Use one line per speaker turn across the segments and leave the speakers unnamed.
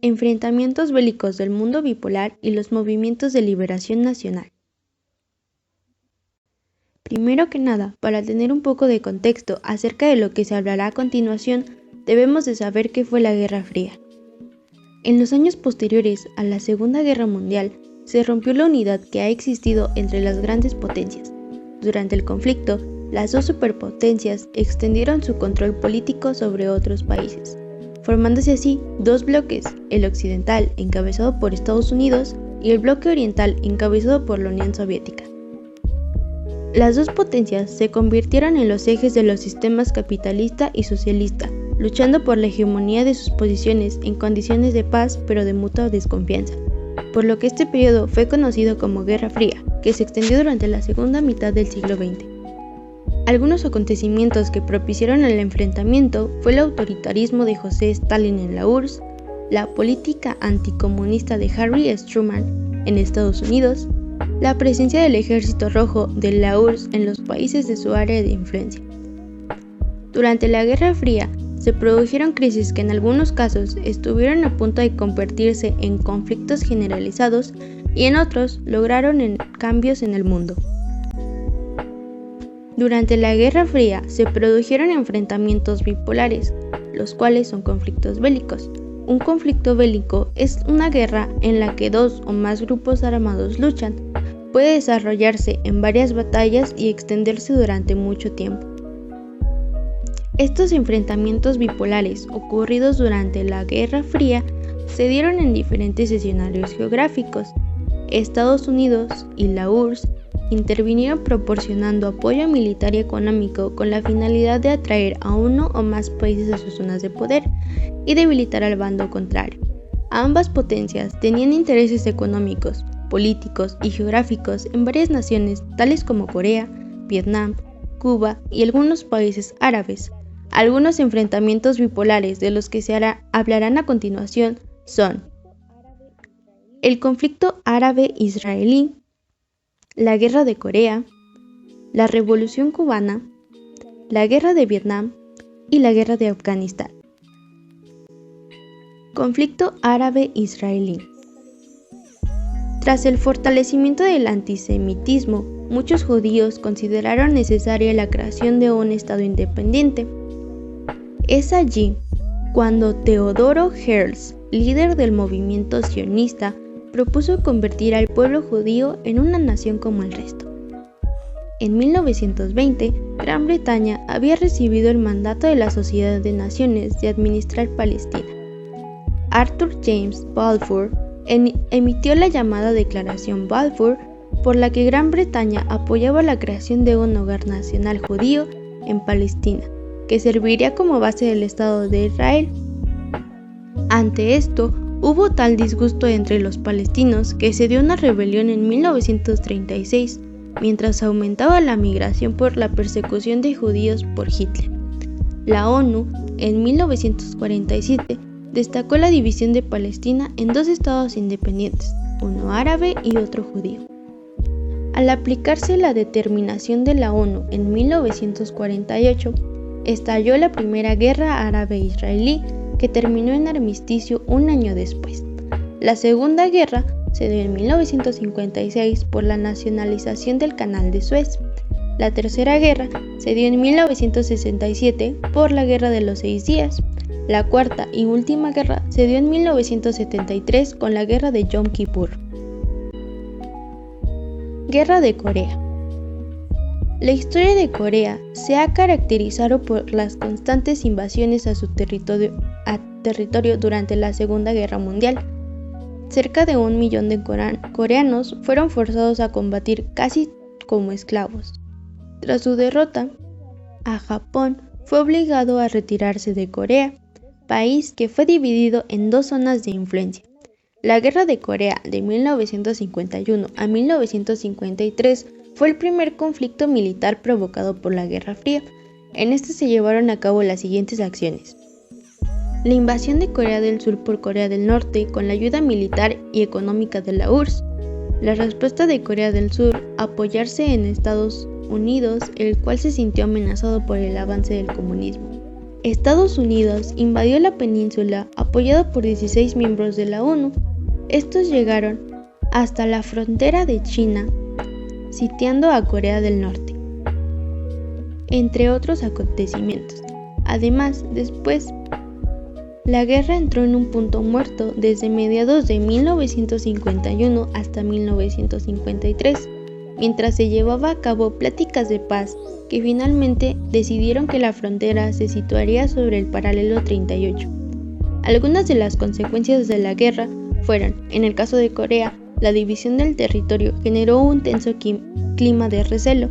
Enfrentamientos bélicos del mundo bipolar y los movimientos de liberación nacional. Primero que nada, para tener un poco de contexto acerca de lo que se hablará a continuación, debemos de saber qué fue la Guerra Fría. En los años posteriores a la Segunda Guerra Mundial, se rompió la unidad que ha existido entre las grandes potencias. Durante el conflicto, las dos superpotencias extendieron su control político sobre otros países, formándose así dos bloques, el occidental encabezado por Estados Unidos y el bloque oriental encabezado por la Unión Soviética. Las dos potencias se convirtieron en los ejes de los sistemas capitalista y socialista, luchando por la hegemonía de sus posiciones en condiciones de paz pero de mutua desconfianza, por lo que este periodo fue conocido como Guerra Fría, que se extendió durante la segunda mitad del siglo XX. Algunos acontecimientos que propiciaron el enfrentamiento fue el autoritarismo de José Stalin en la URSS, la política anticomunista de Harry S. Truman en Estados Unidos, la presencia del Ejército Rojo de la URSS en los países de su área de influencia. Durante la Guerra Fría se produjeron crisis que en algunos casos estuvieron a punto de convertirse en conflictos generalizados y en otros lograron cambios en el mundo. Durante la Guerra Fría se produjeron enfrentamientos bipolares, los cuales son conflictos bélicos. Un conflicto bélico es una guerra en la que dos o más grupos armados luchan. Puede desarrollarse en varias batallas y extenderse durante mucho tiempo. Estos enfrentamientos bipolares ocurridos durante la Guerra Fría se dieron en diferentes escenarios geográficos. Estados Unidos y la URSS intervinieron proporcionando apoyo militar y económico con la finalidad de atraer a uno o más países a sus zonas de poder y debilitar al bando contrario. Ambas potencias tenían intereses económicos, políticos y geográficos en varias naciones tales como Corea, Vietnam, Cuba y algunos países árabes. Algunos enfrentamientos bipolares de los que se hablarán a continuación son el conflicto árabe-israelí, la Guerra de Corea, la Revolución Cubana, la Guerra de Vietnam y la Guerra de Afganistán. Conflicto árabe-israelí. Tras el fortalecimiento del antisemitismo, muchos judíos consideraron necesaria la creación de un Estado independiente. Es allí cuando Teodoro Herzl, líder del movimiento sionista, propuso convertir al pueblo judío en una nación como el resto. En 1920, Gran Bretaña había recibido el mandato de la Sociedad de Naciones de administrar Palestina. Arthur James Balfour emitió la llamada Declaración Balfour, por la que Gran Bretaña apoyaba la creación de un hogar nacional judío en Palestina, que serviría como base del Estado de Israel. Ante esto, hubo tal disgusto entre los palestinos que se dio una rebelión en 1936, mientras aumentaba la migración por la persecución de judíos por Hitler. La ONU, en 1947, destacó la división de Palestina en dos estados independientes, uno árabe y otro judío. Al aplicarse la determinación de la ONU en 1948, estalló la Primera Guerra Árabe-Israelí, que terminó en armisticio un año después. La Segunda Guerra se dio en 1956 por la nacionalización del Canal de Suez. La Tercera Guerra se dio en 1967 por la Guerra de los 6 Días. La cuarta y última guerra se dio en 1973 con la Guerra de Yom Kippur. Guerra de Corea. La historia de Corea se ha caracterizado por las constantes invasiones a su territorio durante la Segunda Guerra Mundial. Cerca de 1 millón de coreanos fueron forzados a combatir casi como esclavos. Tras su derrota, Japón fue obligado a retirarse de Corea, país que fue dividido en dos zonas de influencia. La Guerra de Corea de 1951 a 1953 fue el primer conflicto militar provocado por la Guerra Fría. En este se llevaron a cabo las siguientes acciones: la invasión de Corea del Sur por Corea del Norte con la ayuda militar y económica de la URSS, la respuesta de Corea del Sur a apoyarse en Estados Unidos, el cual se sintió amenazado por el avance del comunismo, Estados Unidos invadió la península apoyado por 16 miembros de la ONU. Estos llegaron hasta la frontera de China, sitiando a Corea del Norte, entre otros acontecimientos. Además, después, la guerra entró en un punto muerto desde mediados de 1951 hasta 1953, mientras se llevaba a cabo pláticas de paz que finalmente decidieron que la frontera se situaría sobre el paralelo 38. Algunas de las consecuencias de la guerra fueron, en el caso de Corea, la división del territorio generó un tenso clima de recelo.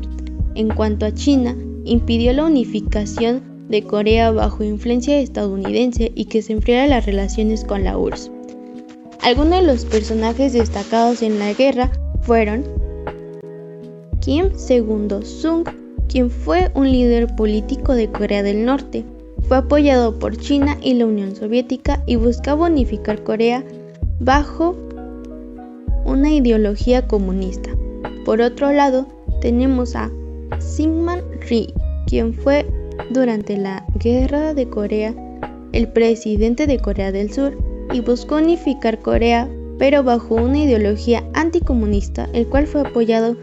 En cuanto a China, impidió la unificación de Corea bajo influencia estadounidense y que se enfriara las relaciones con la URSS. Algunos de los personajes destacados en la guerra fueron Kim Il-sung, quien fue un líder político de Corea del Norte. Fue apoyado por China y la Unión Soviética y buscaba unificar Corea bajo una ideología comunista. Por otro lado, tenemos a Syngman Rhee, quien fue durante la Guerra de Corea el presidente de Corea del Sur y buscó unificar Corea, pero bajo una ideología anticomunista, el cual fue apoyado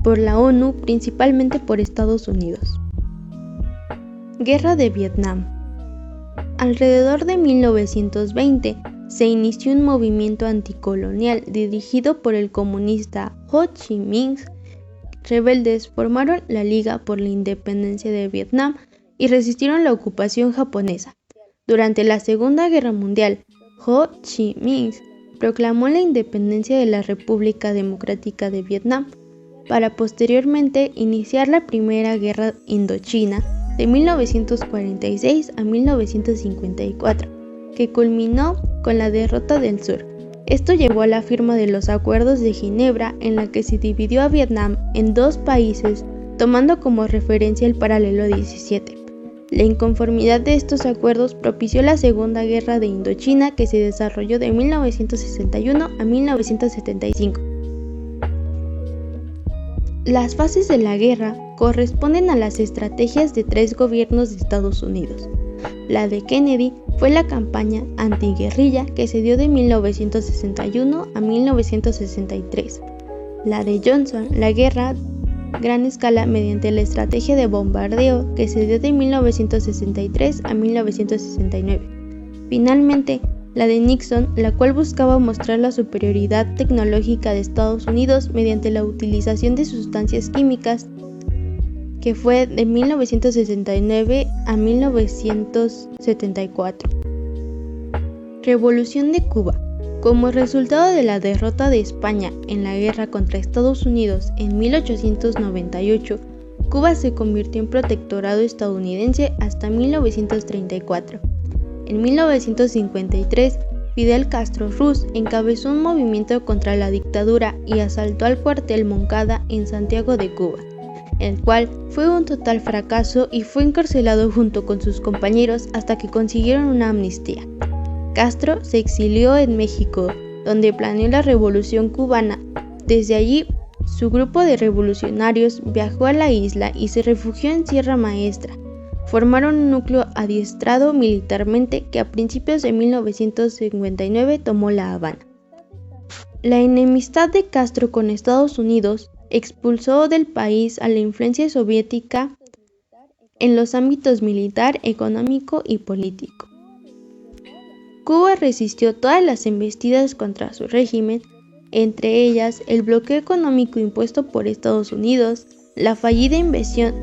por la ONU, principalmente por Estados Unidos. Guerra de Vietnam. Alrededor de 1920 se inició un movimiento anticolonial dirigido por el comunista Ho Chi Minh. Rebeldes formaron la Liga por la Independencia de Vietnam y resistieron la ocupación japonesa. Durante la Segunda Guerra Mundial, Ho Chi Minh proclamó la independencia de la República Democrática de Vietnam, para posteriormente iniciar la Primera Guerra Indochina de 1946 a 1954, que culminó con la derrota del sur. Esto llevó a la firma de los Acuerdos de Ginebra, en la que se dividió a Vietnam en dos países, tomando como referencia el paralelo 17. La inconformidad de estos acuerdos propició la Segunda Guerra de Indochina, que se desarrolló de 1961 a 1975. Las fases de la guerra corresponden a las estrategias de tres gobiernos de Estados Unidos. La de Kennedy fue la campaña antiguerrilla que se dio de 1961 a 1963. La de Johnson, la guerra a gran escala mediante la estrategia de bombardeo que se dio de 1963 a 1969. Finalmente, la de Nixon, la cual buscaba mostrar la superioridad tecnológica de Estados Unidos mediante la utilización de sustancias químicas, que fue de 1969 a 1974. Revolución de Cuba. Como resultado de la derrota de España en la guerra contra Estados Unidos en 1898, Cuba se convirtió en protectorado estadounidense hasta 1934. En 1953, Fidel Castro Ruz encabezó un movimiento contra la dictadura y asaltó al cuartel Moncada en Santiago de Cuba, el cual fue un total fracaso y fue encarcelado junto con sus compañeros hasta que consiguieron una amnistía. Castro se exilió en México, donde planeó la Revolución Cubana. Desde allí, su grupo de revolucionarios viajó a la isla y se refugió en Sierra Maestra. Formaron un núcleo adiestrado militarmente que a principios de 1959 tomó La Habana. La enemistad de Castro con Estados Unidos expulsó del país a la influencia soviética en los ámbitos militar, económico y político. Cuba resistió todas las embestidas contra su régimen, entre ellas el bloqueo económico impuesto por Estados Unidos, la fallida invasión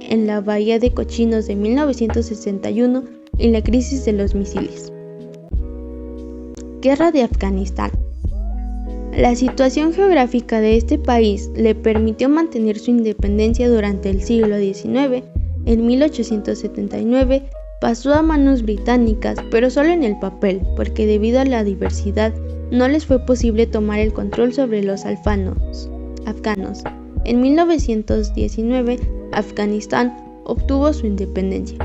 en la Bahía de Cochinos de 1961 y la crisis de los misiles. Guerra de Afganistán. La situación geográfica de este país le permitió mantener su independencia durante el siglo XIX. En 1879 pasó a manos británicas, pero solo en el papel, porque debido a la diversidad no les fue posible tomar el control sobre los afganos. En 1919, Afganistán obtuvo su independencia.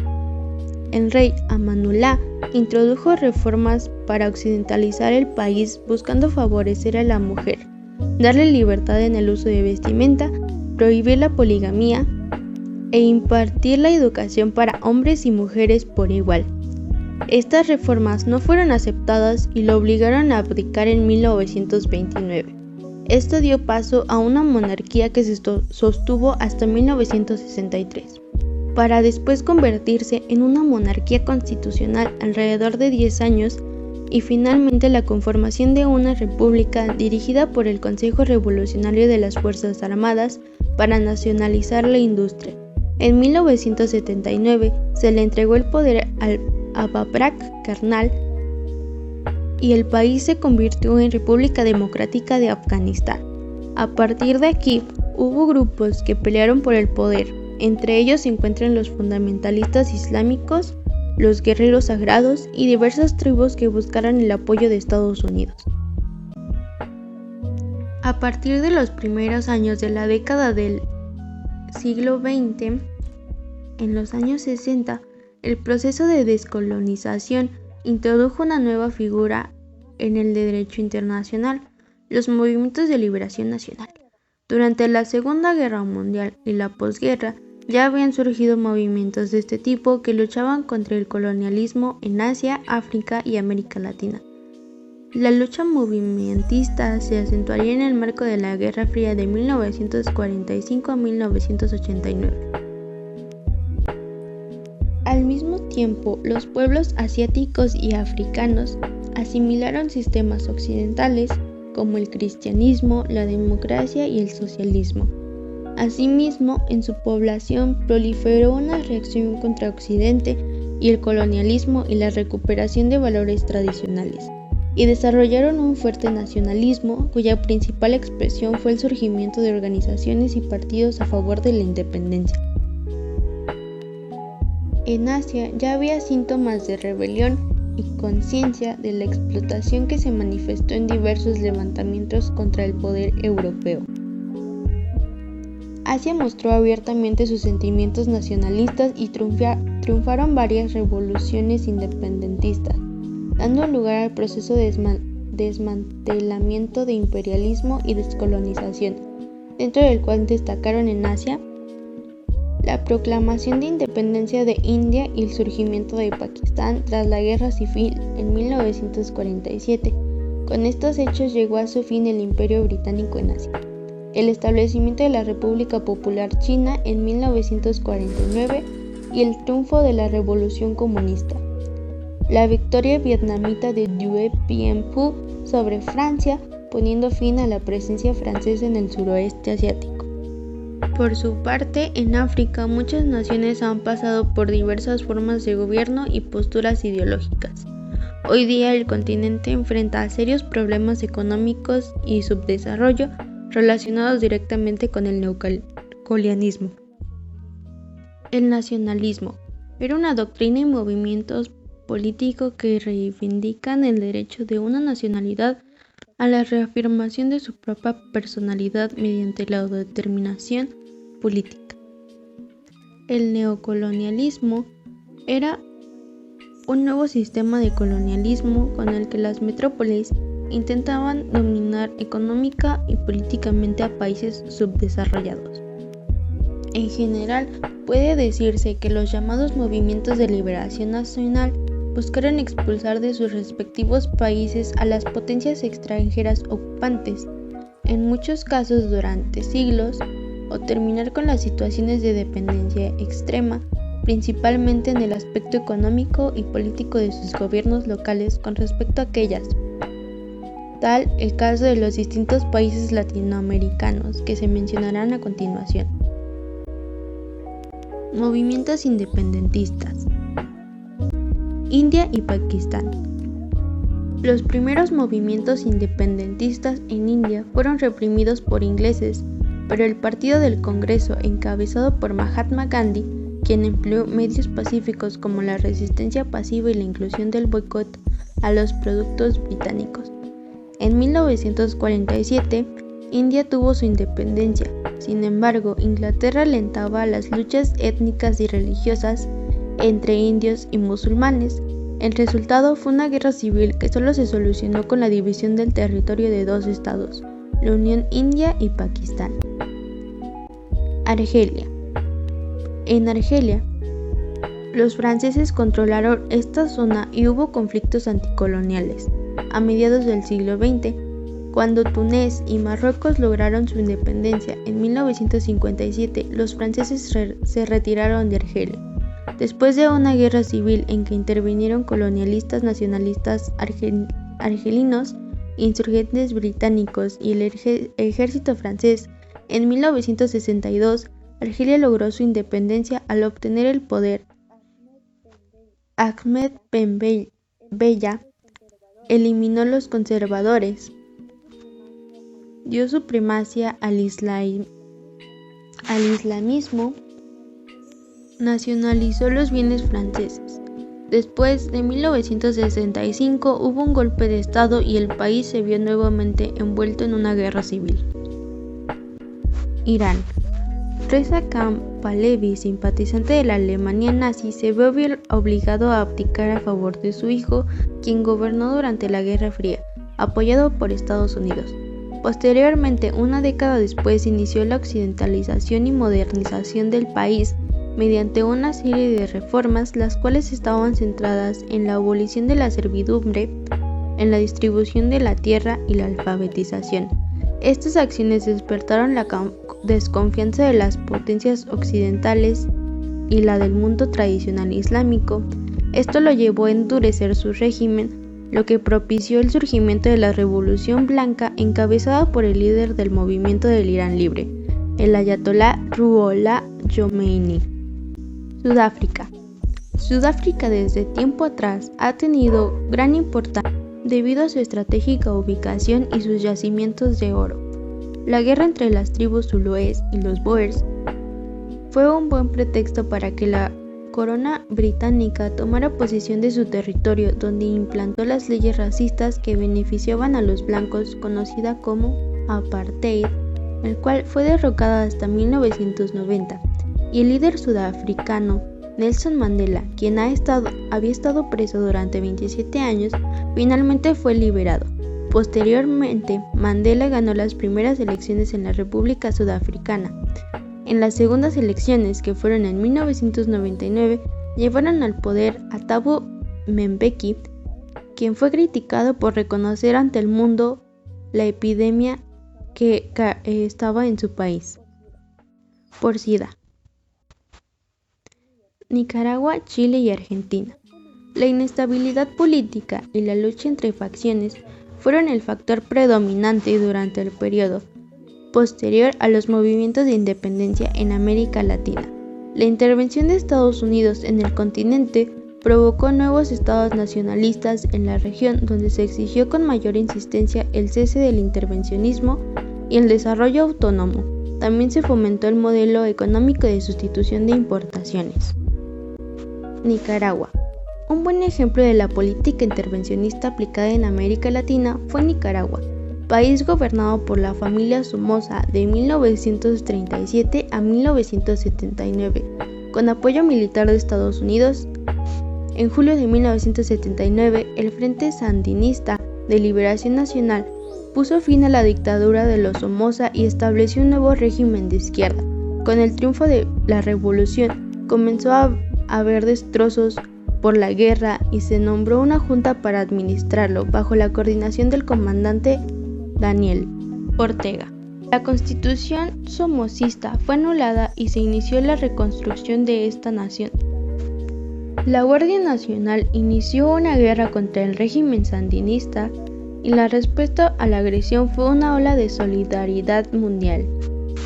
El rey Amanullah introdujo reformas para occidentalizar el país, buscando favorecer a la mujer, darle libertad en el uso de vestimenta, prohibir la poligamía, e impartir la educación para hombres y mujeres por igual. Estas reformas no fueron aceptadas y lo obligaron a abdicar en 1929. Esto dio paso a una monarquía que se sostuvo hasta 1963, para después convertirse en una monarquía constitucional alrededor de 10 años y finalmente la conformación de una república dirigida por el Consejo Revolucionario de las Fuerzas Armadas para nacionalizar la industria. En 1979 se le entregó el poder a Babrak Karnal y el país se convirtió en República Democrática de Afganistán. A partir de aquí, hubo grupos que pelearon por el poder. Entre ellos se encuentran los fundamentalistas islámicos, los guerreros sagrados y diversas tribus que buscaron el apoyo de Estados Unidos. A partir de los primeros años de la década del siglo XX, en los años 60, el proceso de descolonización introdujo una nueva figura en el derecho internacional, los movimientos de liberación nacional. Durante la Segunda Guerra Mundial y la posguerra, ya habían surgido movimientos de este tipo que luchaban contra el colonialismo en Asia, África y América Latina. La lucha movimentista se acentuaría en el marco de la Guerra Fría de 1945 a 1989. Al mismo tiempo, los pueblos asiáticos y africanos asimilaron sistemas occidentales como el cristianismo, la democracia y el socialismo. Asimismo, en su población proliferó una reacción contra Occidente y el colonialismo y la recuperación de valores tradicionales, y desarrollaron un fuerte nacionalismo cuya principal expresión fue el surgimiento de organizaciones y partidos a favor de la independencia. En Asia ya había síntomas de rebelión y conciencia de la explotación que se manifestó en diversos levantamientos contra el poder europeo. Asia mostró abiertamente sus sentimientos nacionalistas y triunfaron varias revoluciones independentistas, dando lugar al proceso de desmantelamiento de imperialismo y descolonización, dentro del cual destacaron en Asia la proclamación de independencia de India y el surgimiento de Pakistán tras la Guerra Civil en 1947. Con estos hechos llegó a su fin el Imperio Británico en Asia. El establecimiento de la República Popular China en 1949 y el triunfo de la Revolución Comunista. La victoria vietnamita de Due Bien Phu sobre Francia, poniendo fin a la presencia francesa en el suroeste asiático. Por su parte, en África muchas naciones han pasado por diversas formas de gobierno y posturas ideológicas. Hoy día el continente enfrenta serios problemas económicos y subdesarrollo relacionados directamente con el neocolonialismo. El nacionalismo era una doctrina y movimientos políticos que reivindican el derecho de una nacionalidad a la reafirmación de su propia personalidad mediante la autodeterminación política. El neocolonialismo era un nuevo sistema de colonialismo con el que las metrópolis intentaban dominar económica y políticamente a países subdesarrollados. En general, puede decirse que los llamados movimientos de liberación nacional buscaron expulsar de sus respectivos países a las potencias extranjeras ocupantes, en muchos casos durante siglos, o terminar con las situaciones de dependencia extrema, principalmente en el aspecto económico y político de sus gobiernos locales con respecto a aquellas. Tal el caso de los distintos países latinoamericanos que se mencionarán a continuación. Movimientos independentistas. India y Pakistán. Los primeros movimientos independentistas en India fueron reprimidos por ingleses, pero el Partido del Congreso, encabezado por Mahatma Gandhi, quien empleó medios pacíficos como la resistencia pasiva y la inclusión del boicot a los productos británicos. En 1947, India tuvo su independencia. Sin embargo, Inglaterra alentaba las luchas étnicas y religiosas entre indios y musulmanes. El resultado fue una guerra civil que solo se solucionó con la división del territorio de dos estados, la Unión India y Pakistán. Argelia. En Argelia, los franceses controlaron esta zona y hubo conflictos anticoloniales. A mediados del siglo XX, cuando Túnez y Marruecos lograron su independencia en 1957, los franceses se retiraron de Argelia. Después de una guerra civil en que intervinieron colonialistas nacionalistas argelinos, insurgentes británicos y el ejército francés, en 1962, Argelia logró su independencia al obtener el poder. Ahmed Ben Bella eliminó los conservadores, dio supremacía al islamismo, nacionalizó los bienes franceses. Después de 1965 hubo un golpe de estado y el país se vio nuevamente envuelto en una guerra civil. Irán. Reza Khan Pahlavi, simpatizante de la Alemania nazi, se vio obligado a abdicar a favor de su hijo, quien gobernó durante la Guerra Fría, apoyado por Estados Unidos. Posteriormente, una década después, inició la occidentalización y modernización del país mediante una serie de reformas, las cuales estaban centradas en la abolición de la servidumbre, en la distribución de la tierra y la alfabetización. Estas acciones despertaron la desconfianza de las potencias occidentales y la del mundo tradicional islámico. Esto lo llevó a endurecer su régimen, lo que propició el surgimiento de la Revolución Blanca encabezada por el líder del movimiento del Irán libre, el ayatolá Ruhollah Khomeini. Sudáfrica. Sudáfrica desde tiempo atrás ha tenido gran importancia debido a su estratégica ubicación y sus yacimientos de oro. La guerra entre las tribus zulúes y los boers fue un buen pretexto para que la corona británica tomara posesión de su territorio, donde implantó las leyes racistas que beneficiaban a los blancos, conocida como apartheid, el cual fue derrocada hasta 1990, y el líder sudafricano Nelson Mandela, quien había estado preso durante 27 años, finalmente fue liberado. Posteriormente, Mandela ganó las primeras elecciones en la República Sudafricana. En las segundas elecciones, que fueron en 1999, llevaron al poder a Thabo Mbeki, quien fue criticado por reconocer ante el mundo la epidemia que estaba en su país por SIDA. Nicaragua, Chile y Argentina. La inestabilidad política y la lucha entre facciones fueron el factor predominante durante el periodo posterior a los movimientos de independencia en América Latina. La intervención de Estados Unidos en el continente provocó nuevos estados nacionalistas en la región, donde se exigió con mayor insistencia el cese del intervencionismo y el desarrollo autónomo. También se fomentó el modelo económico de sustitución de importaciones. Nicaragua. Un buen ejemplo de la política intervencionista aplicada en América Latina fue Nicaragua, país gobernado por la familia Somoza de 1937 a 1979, con apoyo militar de Estados Unidos. En julio de 1979, el Frente Sandinista de Liberación Nacional puso fin a la dictadura de los Somoza y estableció un nuevo régimen de izquierda. Con el triunfo de la revolución, comenzó a haber destrozos por la guerra y se nombró una junta para administrarlo bajo la coordinación del comandante Daniel Ortega. La constitución somocista fue anulada y se inició la reconstrucción de esta nación. La Guardia Nacional inició una guerra contra el régimen sandinista y la respuesta a la agresión fue una ola de solidaridad mundial.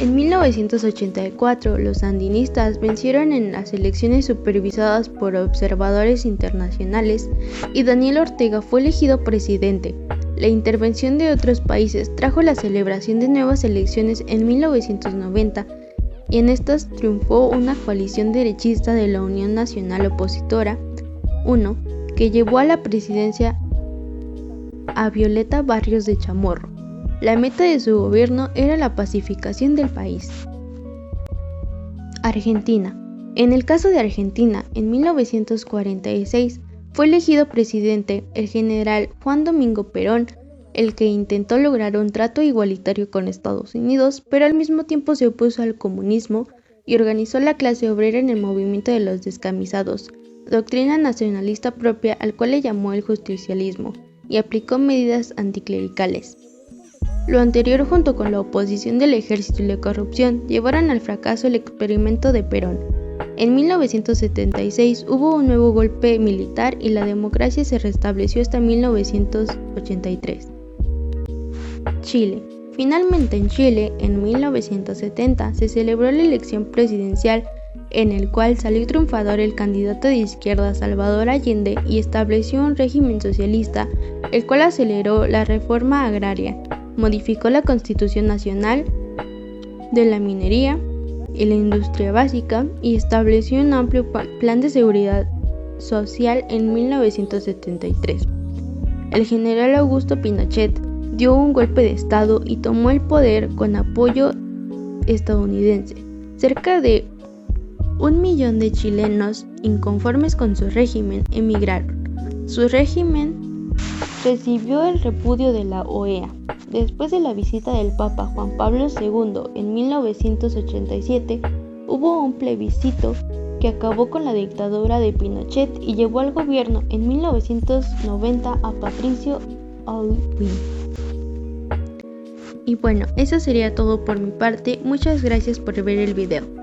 En 1984, los sandinistas vencieron en las elecciones supervisadas por observadores internacionales y Daniel Ortega fue elegido presidente. La intervención de otros países trajo la celebración de nuevas elecciones en 1990 y en estas triunfó una coalición derechista de la Unión Nacional Opositora, UNO, que llevó a la presidencia a Violeta Barrios de Chamorro. La meta de su gobierno era la pacificación del país. Argentina. En el caso de Argentina, en 1946 fue elegido presidente el general Juan Domingo Perón, el que intentó lograr un trato igualitario con Estados Unidos, pero al mismo tiempo se opuso al comunismo y organizó la clase obrera en el movimiento de los descamisados, doctrina nacionalista propia al cual le llamó el justicialismo, y aplicó medidas anticlericales. Lo anterior, junto con la oposición del ejército y la corrupción, llevaron al fracaso el experimento de Perón. En 1976 hubo un nuevo golpe militar y la democracia se restableció hasta 1983. Chile. Finalmente en Chile, en 1970, se celebró la elección presidencial en el cual salió triunfador el candidato de izquierda Salvador Allende y estableció un régimen socialista, el cual aceleró la reforma agraria, modificó la Constitución Nacional de la minería y la industria básica y estableció un amplio plan de seguridad social en 1973. El general Augusto Pinochet dio un golpe de Estado y tomó el poder con apoyo estadounidense. Cerca de 1 millón de chilenos inconformes con su régimen emigraron. Su régimen recibió el repudio de la OEA. Después de la visita del Papa Juan Pablo II en 1987, hubo un plebiscito que acabó con la dictadura de Pinochet y llevó al gobierno en 1990 a Patricio Aylwin. Y bueno, eso sería todo por mi parte. Muchas gracias por ver el video.